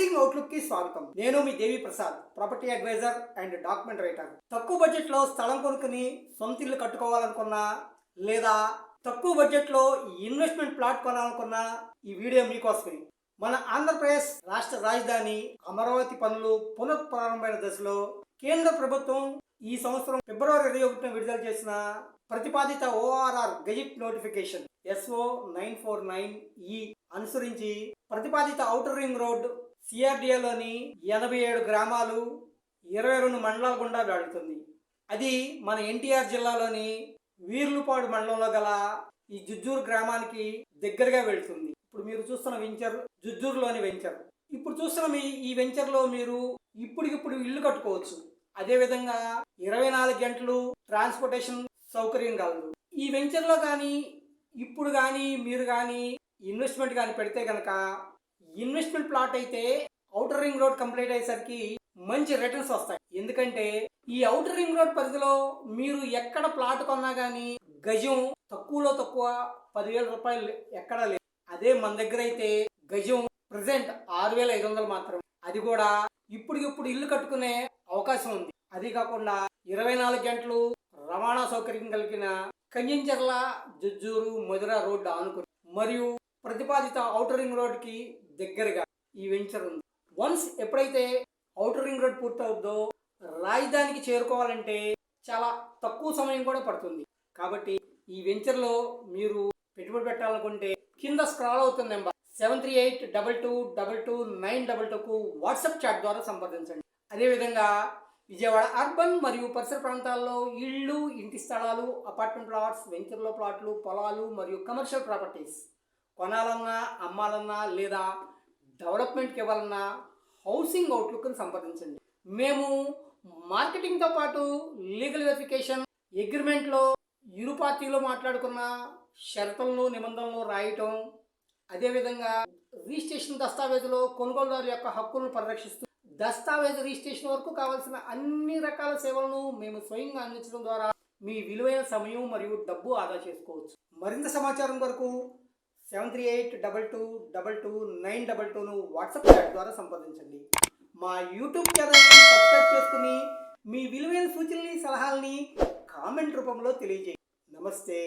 Housing outlook కి స్వాగతం. నేను మీ Devi Prasad, property adviser and document writer. తక్కువ బడ్జెట్ లో స్థలం కొనుక్కుని సొంత ఇల్లు కట్టుకోవాలనుకున్నా లేదా తక్కువ బడ్జెట్ లో ఇన్వెస్ట్మెంట్ ప్లాట్ కొనాలనుకున్నా ఈ వీడియో మీకోసమే. మన ఆంధ్రప్రదేశ్ రాష్ట్ర రాజధాని అమరావతి పనులు పునఃప్రారంభమైన దశలో కేంద్ర ప్రభుత్వం ఈ సంవత్సరం ఫిబ్రవరి 21న విడుదల చేసిన ప్రతిపాదిత ORR gazette notification SO 949E అనుసరించి ప్రతిపాదిత ఔటర్ రింగ్ రోడ్ CRDAలోని 87 గ్రామాలు 22 మండలాల గుండా వెళుతుంది. అది మన NTR జిల్లాలోని వీర్లుపాడు మండలంలో గల ఈ జుజ్జూరు గ్రామానికి దగ్గరగా వెళుతుంది. ఇప్పుడు మీరు చూస్తున్న వెంచర్ జుజ్జూరులోని వెంచర్. ఇప్పుడు చూస్తున్న ఈ వెంచర్లో మీరు ఇప్పటికిప్పుడు ఇల్లు కట్టుకోవచ్చు. అదేవిధంగా 24 గంటలు ట్రాన్స్పోర్టేషన్ సౌకర్యం కలదు. ఈ వెంచర్లో కానీ ఇప్పుడు కానీ మీరు కానీ ఇన్వెస్ట్మెంట్ కానీ పెడితే కనుక ఇన్వెస్ట్మెంట్ ప్లాట్ అయితే ఔటర్ రింగ్ రోడ్ కంప్లీట్ అయ్యేసరికి మంచి రిటర్న్స్ వస్తాయి. ఎందుకంటే ఈ ఔటర్ రింగ్ రోడ్ పరిధిలో మీరు ఎక్కడ ప్లాట్ కొన్నా కానీ గజం తక్కువలో తక్కువ 10,000 రూపాయలు ఎక్కడా లేదు. అదే మన దగ్గర అయితే గజం ప్రజెంట్ 6,500 మాత్రమే. అది కూడా ఇప్పటికిప్పుడు ఇల్లు కట్టుకునే అవకాశం ఉంది. అది కాకుండా 24 గంటలు రవాణా సౌకర్యం కలిగిన కంచెంచర్ల జుజ్జూరు మధుర రోడ్డు ఆనుకుని మరియు ప్రతిపాదిత ఔటర్ రింగ్ రోడ్ కి దగ్గరగా ఈ వెంచర్ ఉంది. వన్స్ ఎప్పుడైతే ఔటర్ రింగ్ రోడ్ పూర్తవుద్దో రాజధానికి చేరుకోవాలంటే చాలా తక్కువ సమయం కూడా పడుతుంది. కాబట్టి ఈ వెంచర్ లో మీరు పెట్టుబడి పెట్టాలనుకుంటే కింద స్క్రాల్ అవుతున్న నెంబర్ 7382222922కు వాట్సాప్ చాట్ ద్వారా సంప్రదించండి. అదేవిధంగా విజయవాడ అర్బన్ మరియు పరిసర ప్రాంతాల్లో ఇళ్ళు, ఇంటి స్థలాలు, అపార్ట్మెంట్ ప్లాట్స్, వెంచర్లో ప్లాట్లు, పొలాలు మరియు కమర్షియల్ ప్రాపర్టీస్ కొనాలన్నా, అమ్మాలన్నా లేదా డెవలప్మెంట్కి ఇవ్వాలన్నా హౌసింగ్ అవుట్లుక్ని సంప్రదించండి. మేము మార్కెటింగ్తో పాటు లీగల్ వెరిఫికేషన్, అగ్రిమెంట్లో ఇరు పార్టీలు మాట్లాడుకున్న షరతులను, నిబంధనలను రాయటం, అదేవిధంగా రిజిస్ట్రేషన్ దస్తావేజులో కొనుగోలుదారు యొక్క హక్కులను పరిరక్షిస్తూ దస్తావేజు రిజిస్ట్రేషన్ వరకు కావాల్సిన అన్ని రకాల సేవలను మేము స్వయంగా అందించడం ద్వారా మీ విలువైన సమయం మరియు డబ్బు ఆదా చేసుకోవచ్చు. మరింత సమాచారం కొరకు 7382222922ను వాట్సాప్ చాట్ ద్వారా సంప్రదించండి. మా యూట్యూబ్ ఛానల్ని సబ్స్క్రైబ్ చేసుకుని మీ విలువైన సూచనల్ని, సలహాలని కామెంట్ రూపంలో తెలియజేయండి. నమస్తే.